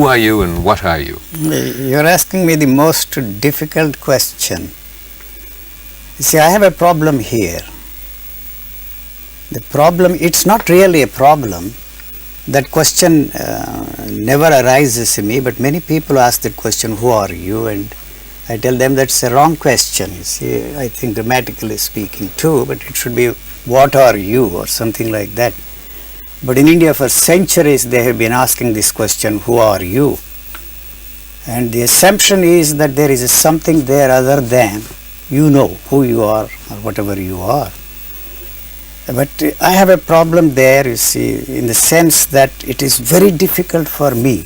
who are you and what are you? You're asking me the most difficult question. You see, I have a problem here. The problem, it's not really a problem. That question never arises in me, but many people ask that question, who are you? And I tell them that's a wrong question. You see, I think grammatically speaking too, but it should be, what are you, or something like that. But in India for centuries they have been asking this question, who are you? And the assumption is that there is a something there other than you know who you are or whatever you are. But I have a problem there, you see, in the sense that it is very difficult for me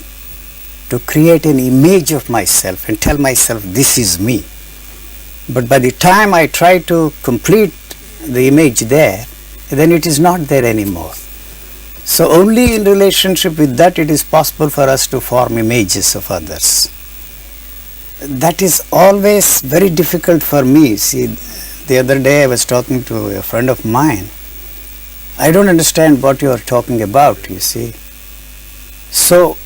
to create an image of myself and tell myself this is me. But by the time I try to complete the image there, then it is not there anymore. So only in relationship with that it is possible for us to form images of others. That is always very difficult for me. See, the other day I was talking to a friend of mine. I don't understand what you are talking about, you see. So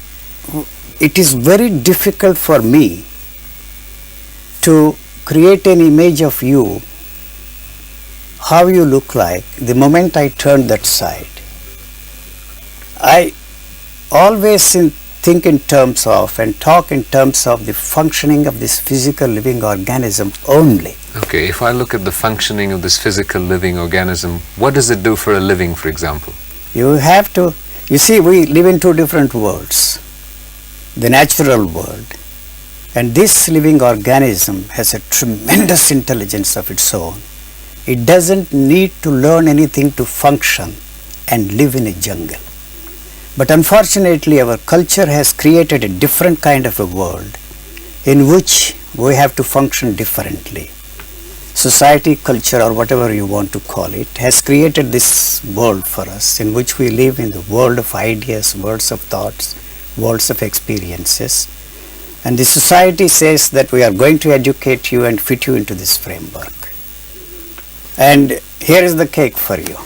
it is very difficult for me to create an image of you, how you look like, the moment I turn that side. I always think in terms of and talk in terms of the functioning of this physical living organism only. Okay, if I look at the functioning of this physical living organism, what does it do for a living, for example? You have to, you see, we live in two different worlds. The natural world, and this living organism has a tremendous intelligence of its own. It doesn't need to learn anything to function and live in a jungle. But unfortunately our culture has created a different kind of a world in which we have to function differently. Society, culture, or whatever you want to call it, has created this world for us in which we live in the world of ideas, worlds of thoughts, worlds of experiences. And the society says that we are going to educate you and fit you into this framework. And here is the cake for you.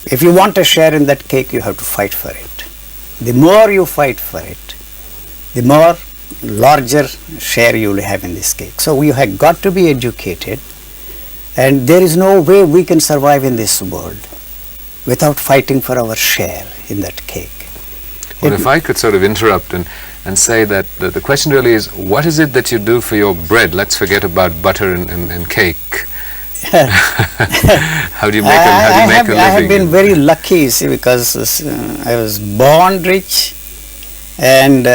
If you want a share in that cake, you have to fight for it. The more you fight for it, the more larger share you will have in this cake. So we have got to be educated, and there is no way we can survive in this world without fighting for our share in that cake. Well, if I could sort of interrupt and say that the question really is, what is it that you do for your bread? Let's forget about butter and cake. How do you make a living? I have been very lucky, see, because I was born rich, and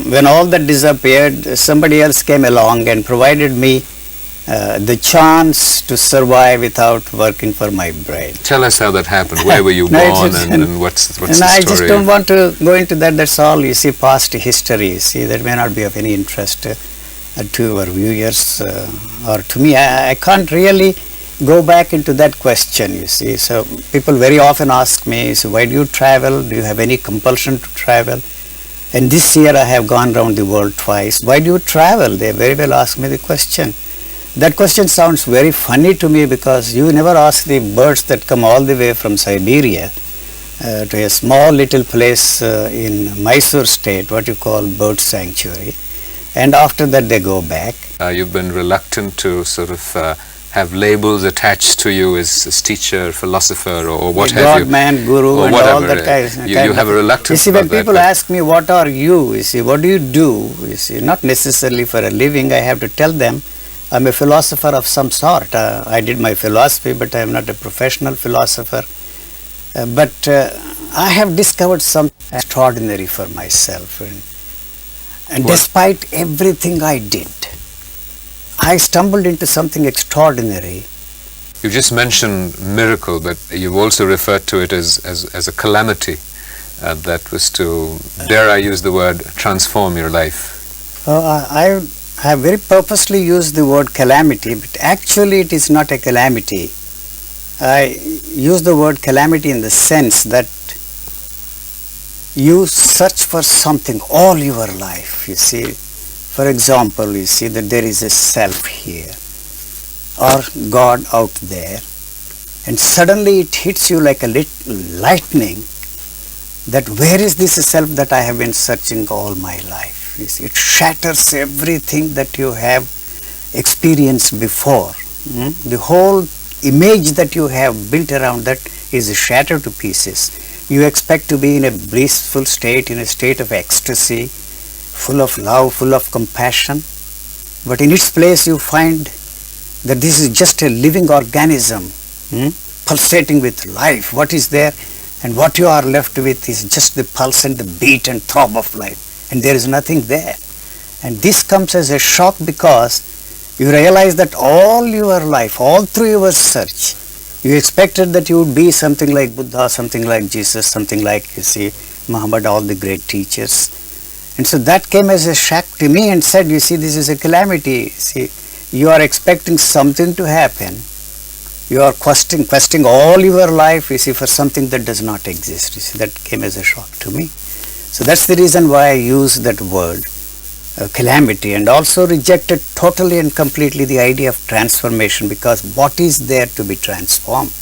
when all that disappeared, somebody else came along and provided me the chance to survive without working for my bread. Tell us how that happened. Where were you born, and what's the story? I just don't want to go into that. That's all. You see, past history. You see, that may not be of any interest to our viewers or to me. I can't really go back into that question, you see. So people very often ask me, so why do you travel? Do you have any compulsion to travel? And this year I have gone around the world twice. Why do you travel? They very well ask me the question. That question sounds very funny to me, because you never ask the birds that come all the way from Siberia to a small little place in Mysore state, what you call bird sanctuary, and after that they go back. You've been reluctant to sort of have labels attached to you as teacher, philosopher, or what have you. God, man, guru, or and whatever. all that kind. You have a reluctance. You see, when about people that, ask me, what are you? You see, what do you do? You see, not necessarily for a living. I have to tell them, I'm a philosopher of some sort. I did my philosophy, but I am not a professional philosopher. But I have discovered something extraordinary for myself. And despite everything I did, I stumbled into something extraordinary. You just mentioned miracle, but you've also referred to it as a calamity that was to, dare I use the word, transform your life. I have very purposely used the word calamity, but actually it is not a calamity. I use the word calamity in the sense that you search for something all your life, you see. For example, you see that there is a self here or God out there, and suddenly it hits you like a lightning that where is this self that I have been searching all my life? You see, it shatters everything that you have experienced before. The whole image that you have built around that is shattered to pieces. You expect to be in a blissful state, in a state of ecstasy, full of love, full of compassion, but in its place you find that this is just a living organism, pulsating with life. What is there? And what you are left with is just the pulse and the beat and throb of life, and there is nothing there. And this comes as a shock because you realize that all your life, all through your search, you expected that you would be something like Buddha, something like Jesus, something like, you see, Muhammad, all the great teachers. And so that came as a shock to me and said, you see, this is a calamity. See, you are expecting something to happen. You are questing all your life, you see, for something that does not exist. You see, that came as a shock to me. So that's the reason why I use that word, calamity, and also rejected totally and completely the idea of transformation, because what is there to be transformed?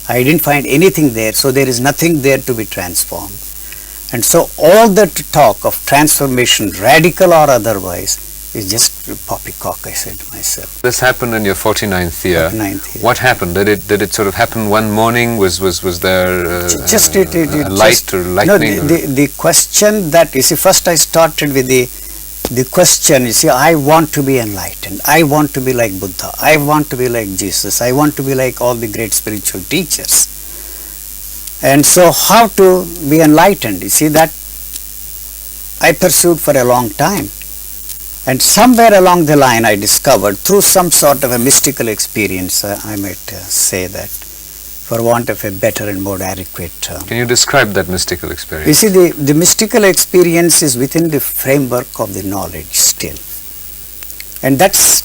I didn't find anything there, so there is nothing there to be transformed. And so all that talk of transformation, radical or otherwise, is just poppycock, I said to myself. This happened in your 49th year. 49th year. What happened? Did it sort of happen one morning? Was there a light or lightning? No, the question that, you see, first I started with the question, you see, I want to be enlightened. I want to be like Buddha. I want to be like Jesus. I want to be like all the great spiritual teachers. And so how to be enlightened? You see, that I pursued for a long time. And somewhere along the line I discovered, through some sort of a mystical experience, I might say that, for want of a better and more adequate term. Can you describe that mystical experience? You see, the mystical experience is within the framework of the knowledge still. And that's,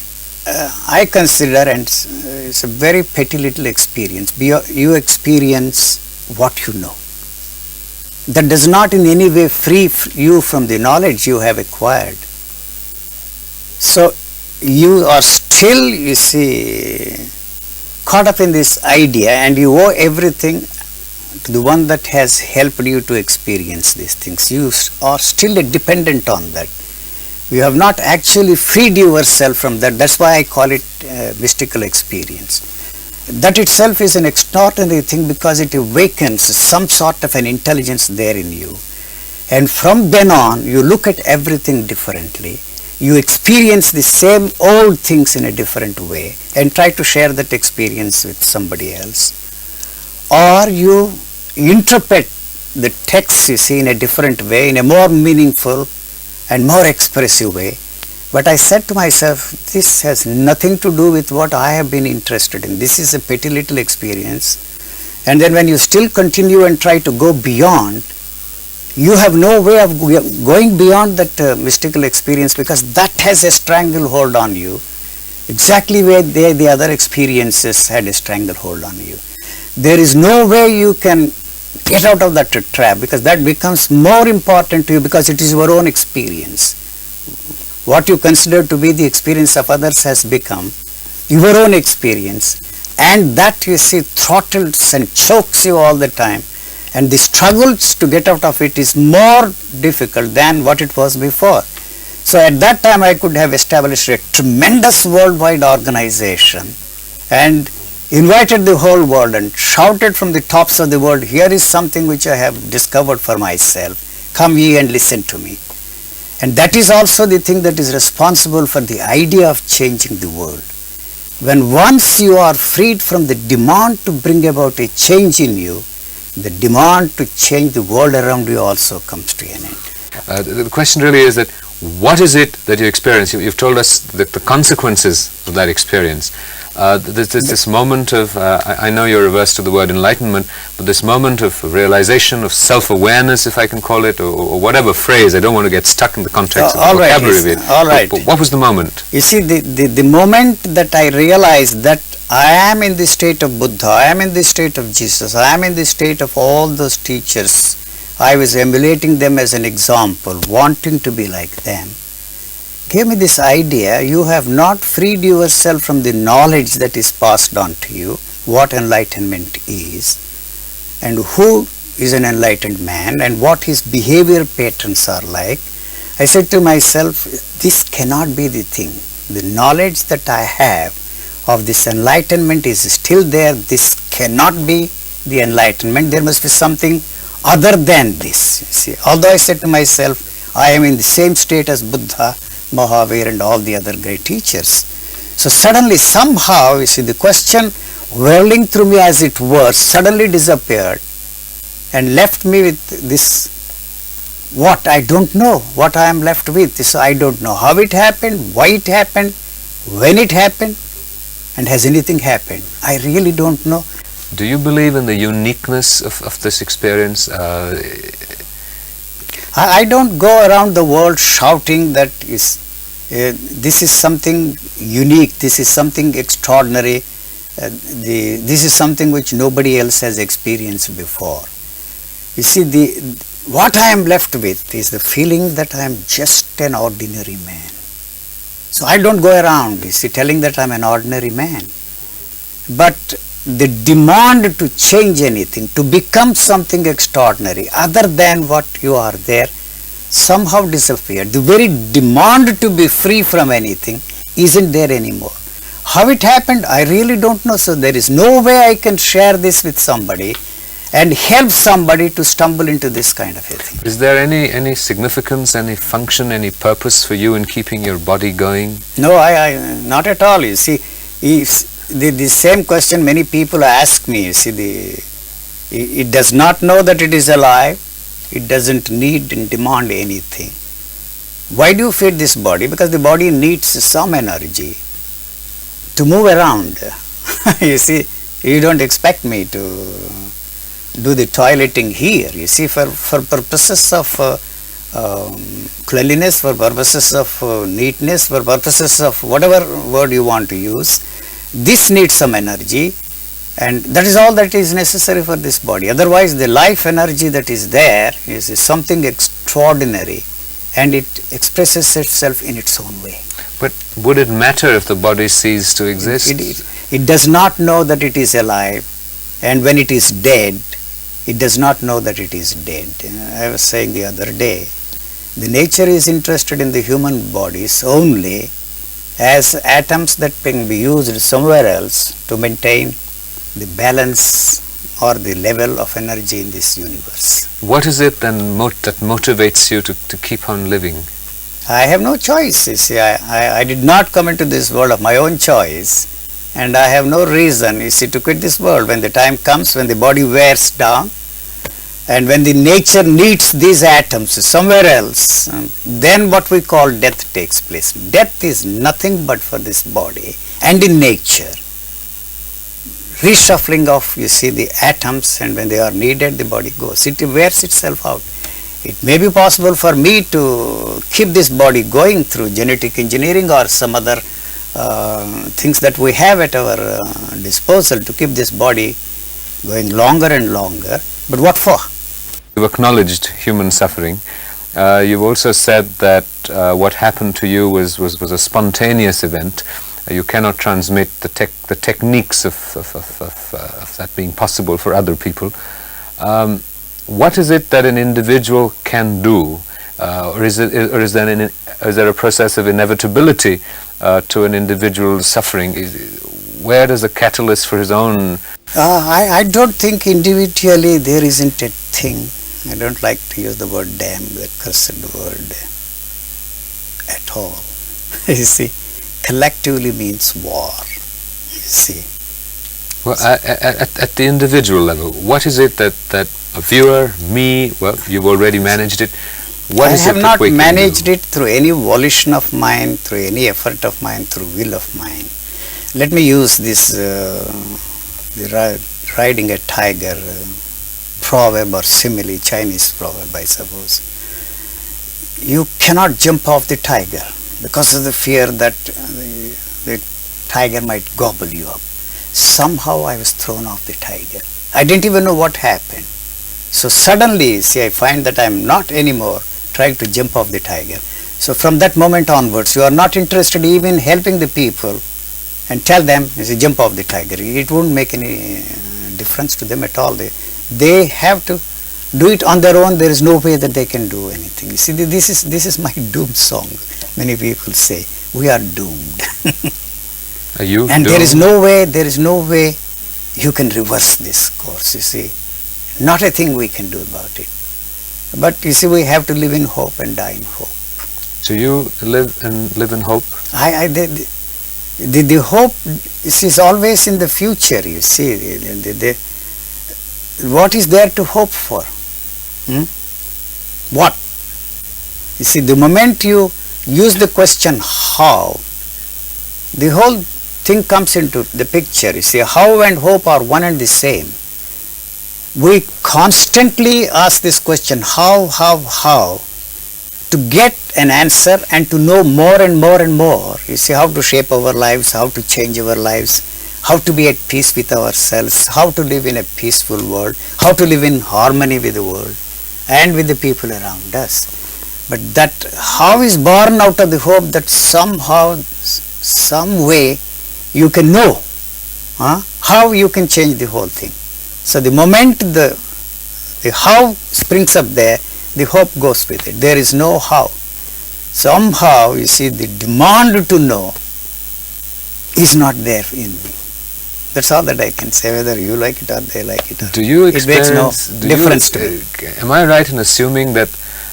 I consider, and it's a very petty little experience. You experience what you know. That does not in any way free you from the knowledge you have acquired. So you are still, you see, caught up in this idea, and you owe everything to the one that has helped you to experience these things. You are still dependent on that. You have not actually freed yourself from that. That's why I call it mystical experience. That itself is an extraordinary thing, because it awakens some sort of an intelligence there in you. And from then on, you look at everything differently. You experience the same old things in a different way and try to share that experience with somebody else. Or you interpret the text, you see, in a different way, in a more meaningful and more expressive way. But I said to myself, this has nothing to do with what I have been interested in. This is a petty little experience. And then when you still continue and try to go beyond, you have no way of going beyond that mystical experience, because that has a stranglehold on you, exactly where the other experiences had a stranglehold on you. There is no way you can get out of that trap, because that becomes more important to you, because it is your own experience. What you consider to be the experience of others has become your own experience, and that, you see, throttles and chokes you all the time. And the struggles to get out of it is more difficult than what it was before. So at that time I could have established a tremendous worldwide organization and invited the whole world and shouted from the tops of the world, here is something which I have discovered for myself. Come ye and listen to me. And that is also the thing that is responsible for the idea of changing the world. When once you are freed from the demand to bring about a change in you, the demand to change the world around you also comes to an end. The question really is that, what is it that you experience? You've told us the consequences of that experience. There's this moment of, I know you're averse to the word enlightenment, but this moment of realization, of self-awareness, if I can call it, or whatever phrase. I don't want to get stuck in the context of the vocabulary of it. All right. But what was the moment? You see, the moment that I realized that I am in the state of Buddha, I am in the state of Jesus, I am in the state of all those teachers, I was emulating them as an example, wanting to be like them, gave me this idea, you have not freed yourself from the knowledge that is passed on to you, what enlightenment is, and who is an enlightened man and what his behavior patterns are like, I said to myself, this cannot be the thing. The knowledge that I have of this enlightenment is still there. This cannot be the enlightenment. There must be something other than this. You see, although I said to myself, I am in the same state as Buddha, Mahavir and all the other great teachers. So suddenly somehow, you see, the question whirling through me as it were suddenly disappeared and left me with this, what I don't know, what I am left with. So I don't know how it happened, why it happened, when it happened, and has anything happened. I really don't know. Do you believe in the uniqueness of this experience? I don't go around the world shouting that this is something unique, this is something extraordinary, this is something which nobody else has experienced before. You see, what I am left with is the feeling that I am just an ordinary man. So I don't go around, you see, telling that I am an ordinary man. But the demand to change anything, to become something extraordinary other than what you are there, somehow disappeared. The very demand to be free from anything isn't there anymore. How it happened, I really don't know. So there is no way I can share this with somebody and help somebody to stumble into this kind of a thing. Is there any significance, any function, any purpose for you in keeping your body going? No, I not at all. You see, the same question many people ask me. You see, it does not know that it is alive. It doesn't need and demand anything. Why do you feed this body? Because the body needs some energy to move around. You see, you don't expect me to do the toileting here. You see, for purposes of cleanliness, for purposes of neatness, for purposes of whatever word you want to use, this needs some energy, and that is all that is necessary for this body. Otherwise, the life energy that is there is something extraordinary, and it expresses itself in its own way. But would it matter if the body ceased to exist? It does not know that it is alive, and when it is dead, it does not know that it is dead. I was saying the other day, the nature is interested in the human bodies only as atoms that can be used somewhere else to maintain the balance or the level of energy in this universe. What is it then that motivates you to keep on living? I have no choice. You see, I did not come into this world of my own choice, and I have no reason, you see, to quit this world. When the time comes, when the body wears down, and when the nature needs these atoms somewhere else, then what we call death takes place. Death is nothing but for this body and in nature. Reshuffling of, you see, the atoms, and when they are needed, the body goes. It wears itself out. It may be possible for me to keep this body going through genetic engineering or some other things that we have at our disposal to keep this body going longer and longer. But what for? You've acknowledged human suffering. You've also said that what happened to you was a spontaneous event. You cannot transmit the techniques of that being possible for other people. What is it that an individual can do, or is there a process of inevitability to an individual's suffering? Where does the catalyst for his own? I don't think individually there isn't a thing. I don't like to use the word damn, that cursed word, at all. You see, collectively means war. You see. Well, at the individual level, what is it that a viewer, me, well, you've already managed it. What is it that we can do? I have not managed it through any volition of mine, through any effort of mine, through will of mine. Let me use this riding a tiger proverb or simile, Chinese proverb, I suppose. You cannot jump off the tiger because of the fear that the tiger might gobble you up. Somehow I was thrown off the tiger. I didn't even know what happened. So suddenly, see, I find that I am not anymore trying to jump off the tiger. So from that moment onwards, you are not interested even in helping the people and tell them, you see, jump off the tiger. It won't make any difference to them at all. They have to do it on their own, there is no way that they can do anything. You see, this is my doom song. Many people say, we are doomed. Are you and doomed? there is no way you can reverse this course, you see. Not a thing we can do about it. But you see, we have to live in hope and die in hope. So you live in hope? The hope is always in the future, you see. What is there to hope for? What? You see, the moment you use the question how, the whole thing comes into the picture. You see, how and hope are one and the same. We constantly ask this question, how, to get an answer and to know more and more and more. You see, how to shape our lives, how to change our lives, how to be at peace with ourselves, how to live in a peaceful world, how to live in harmony with the world and with the people around us. But that how is born out of the hope that somehow, some way you can know how you can change the whole thing. So the moment the how springs up there, the hope goes with it. There is no how. Somehow, you see, the demand to know is not there in me. That's all that I can say, whether you like it or they like it. Do you experience, it makes no difference to me. Am I right in assuming that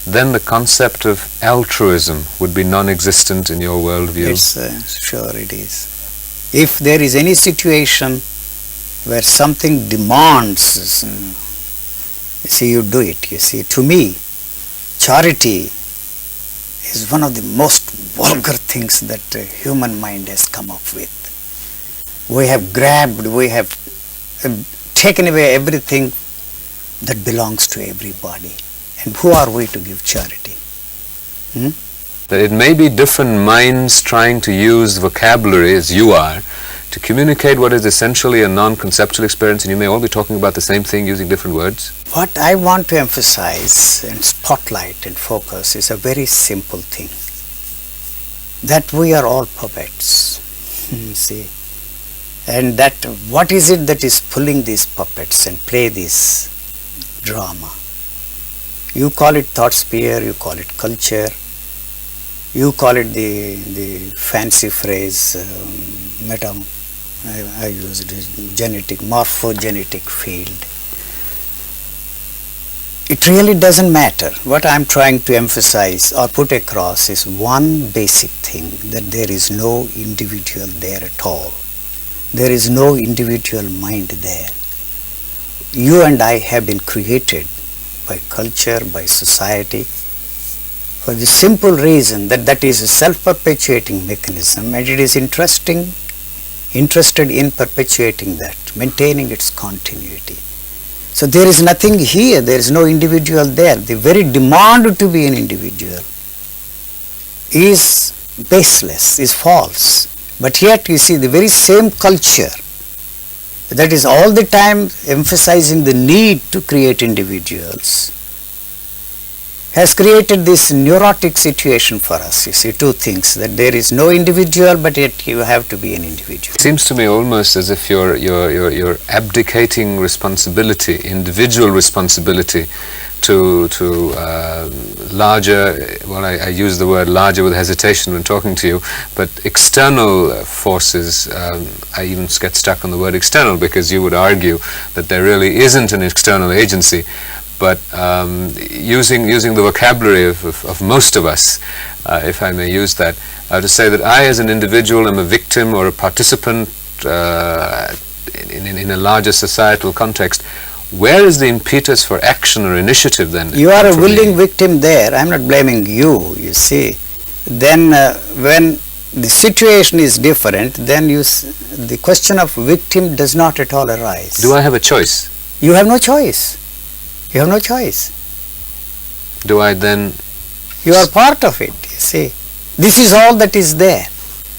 then the concept of altruism would be non-existent in your worldview? It's, sure it is. If there is any situation where something demands, you see, you do it. You see, to me, charity is one of the most vulgar things that human mind has come up with. We have grabbed, we have taken away everything that belongs to everybody. And who are we to give charity? That it may be different minds trying to use vocabulary as you are to communicate what is essentially a non-conceptual experience, and you may all be talking about the same thing using different words. What I want to emphasize and spotlight and focus is a very simple thing. That we are all puppets. See? And that what is it that is pulling these puppets and play this drama? You call it thought sphere, you call it culture, you call it the fancy phrase I used genetic, morphogenetic field. It really doesn't matter. What I'm trying to emphasize or put across is one basic thing, that there is no individual there at all. There is no individual mind there. You and I have been created by culture, by society, for the simple reason that that is a self-perpetuating mechanism, and it is interested in perpetuating that, maintaining its continuity. So there is nothing here, there is no individual there. The very demand to be an individual is baseless, is false. But yet you see the very same culture that is all the time emphasizing the need to create individuals has created this neurotic situation for us. You see, two things, that there is no individual, but yet you have to be an individual. It seems to me almost as if you're abdicating responsibility, individual responsibility, to larger, well, I use the word larger with hesitation when talking to you, but external forces. I even get stuck on the word external because you would argue that there really isn't an external agency. But using the vocabulary of most of us, if I may use that, to say that I as an individual am a victim or a participant in a larger societal context, where is the impetus for action or initiative then? You are a willing victim there. I'm not blaming you, you see. Then when the situation is different, then the question of victim does not at all arise. Do I have a choice? You have no choice. You have no choice. Do I then? You are part of it, you see. This is all that is there.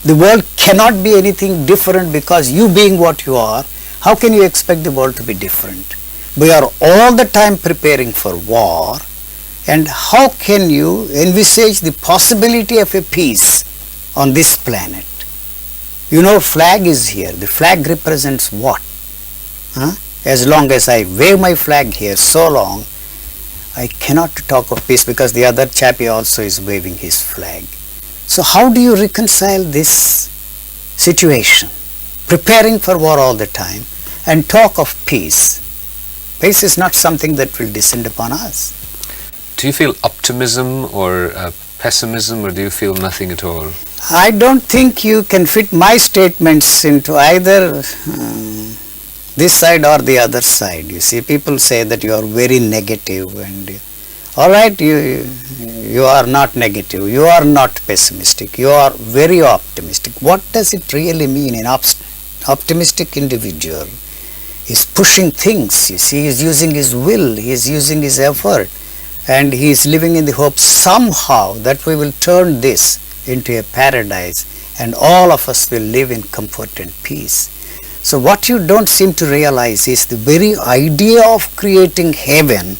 The world cannot be anything different because you being what you are, how can you expect the world to be different? We are all the time preparing for war, and how can you envisage the possibility of a peace on this planet? You know, flag is here. The flag represents what? As long as I wave my flag here so long, I cannot talk of peace because the other chappie also is waving his flag. So how do you reconcile this situation? Preparing for war all the time and talk of peace. Peace is not something that will descend upon us. Do you feel optimism or pessimism, or do you feel nothing at all? I don't think you can fit my statements into either this side or the other side. You see, people say that you are very negative, and all right, you are not negative, you are not pessimistic, you are very optimistic. What does it really mean? An optimistic individual is pushing things, you see, he is using his will, he is using his effort, and he is living in the hope somehow that we will turn this into a paradise and all of us will live in comfort and peace. So what you don't seem to realize is the very idea of creating heaven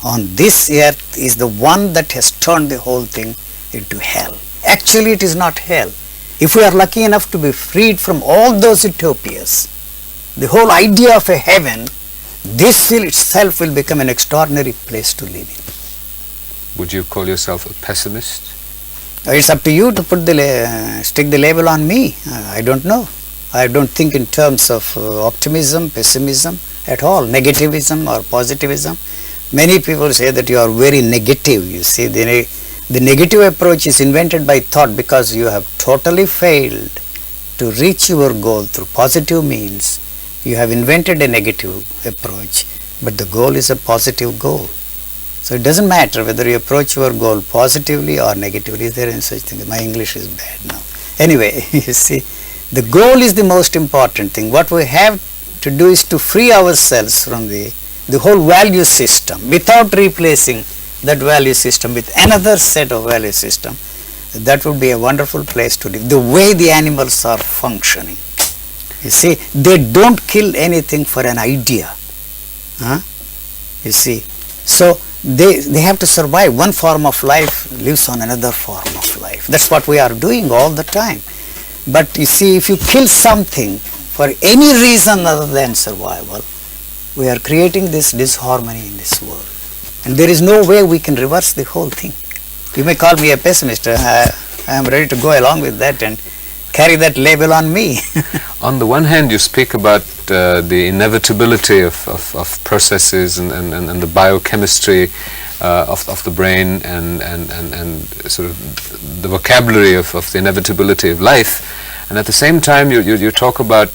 on this earth is the one that has turned the whole thing into hell. Actually, it is not hell. If we are lucky enough to be freed from all those utopias, the whole idea of a heaven, this itself will become an extraordinary place to live in. Would you call yourself a pessimist? It's up to you to put stick the label on me. I don't know. I don't think in terms of optimism, pessimism at all, negativism or positivism. Many people say that you are very negative. You see, the negative approach is invented by thought because you have totally failed to reach your goal through positive means. You have invented a negative approach, but the goal is a positive goal. So it doesn't matter whether you approach your goal positively or negatively. Is there any such thing? My English is bad now. Anyway, you see, the goal is the most important thing. What we have to do is to free ourselves from the whole value system without replacing that value system with another set of value system. That would be a wonderful place to live. The way the animals are functioning. You see, they don't kill anything for an idea. You see, so they have to survive. One form of life lives on another form of life. That's what we are doing all the time. But you see, if you kill something for any reason other than survival, we are creating this disharmony in this world. And there is no way we can reverse the whole thing. You may call me a pessimist. I am ready to go along with that and carry that label on me. On the one hand, you speak about the inevitability of processes and the biochemistry of the brain and sort of the vocabulary of the inevitability of life, and at the same time you talk about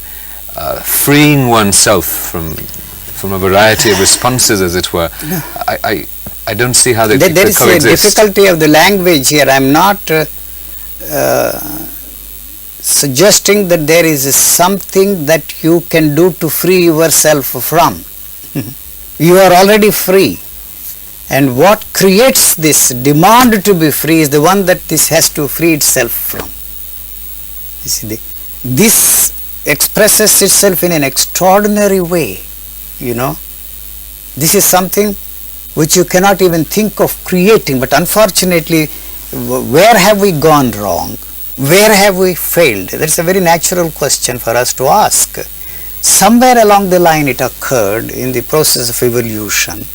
freeing oneself from a variety of responses, as it were. No. I don't see how they coexist. There is a difficulty of the language here. I am not suggesting that there is something that you can do to free yourself from. You are already free. And what creates this demand to be free is the one that this has to free itself from. You see, this expresses itself in an extraordinary way, you know. This is something which you cannot even think of creating, but unfortunately, where have we gone wrong? Where have we failed? That's a very natural question for us to ask. Somewhere along the line it occurred in the process of evolution,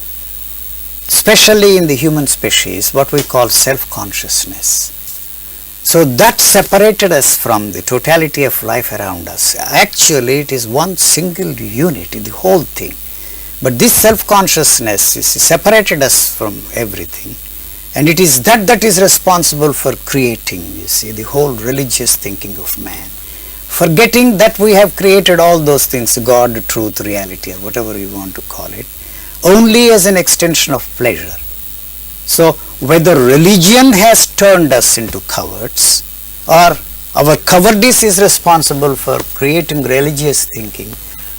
especially in the human species, what we call self-consciousness. So that separated us from the totality of life around us. Actually, it is one single unit in the whole thing. But this self-consciousness separated us from everything. And it is that is responsible for creating, you see, the whole religious thinking of man. Forgetting that we have created all those things, God, truth, reality, or whatever you want to call it, only as an extension of pleasure. So whether religion has turned us into cowards, or our cowardice is responsible for creating religious thinking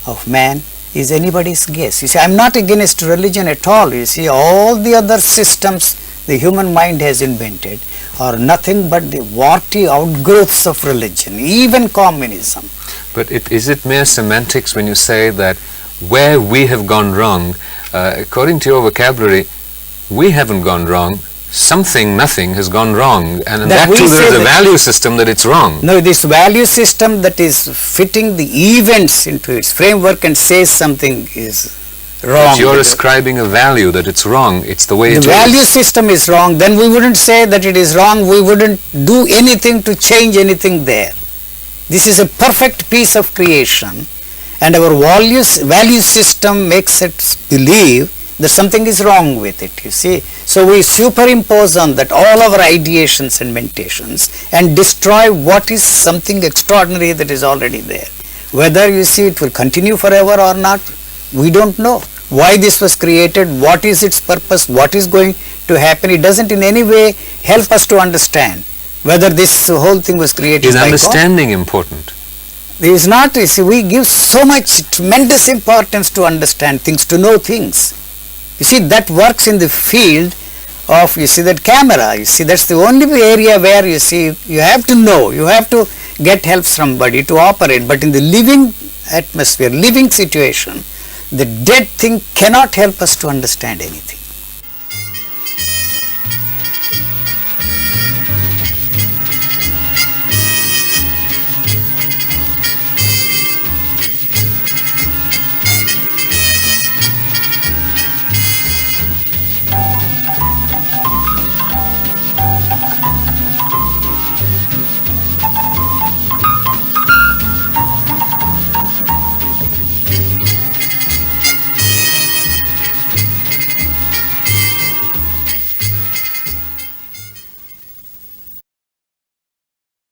of man, is anybody's guess. You see, I am not against religion at all. You see, all the other systems the human mind has invented are nothing but the warty outgrowths of religion, even communism. But is it mere semantics when you say that where we have gone wrong, according to your vocabulary, we haven't gone wrong, nothing has gone wrong, and that too there is a value system that it's wrong. No, this value system that is fitting the events into its framework and says something is wrong. But you're ascribing a value that it's wrong. It's the way it is. The value system is wrong. Then we wouldn't say that it is wrong. We wouldn't do anything to change anything there. This is a perfect piece of creation, and our value system makes us believe that something is wrong with it, you see. So we superimpose on that all our ideations and meditations and destroy what is something extraordinary that is already there. Whether, you see, it will continue forever or not, we don't know. Why this was created, what is its purpose, what is going to happen, it doesn't in any way help us to understand whether this whole thing was created by God. Is understanding important? There is not, you see, we give so much tremendous importance to understand things, to know things. You see, that works in the field of, you see, that camera. You see, that's the only area where, you see, you have to know, you have to get help from somebody to operate. But in the living atmosphere, living situation, the dead thing cannot help us to understand anything.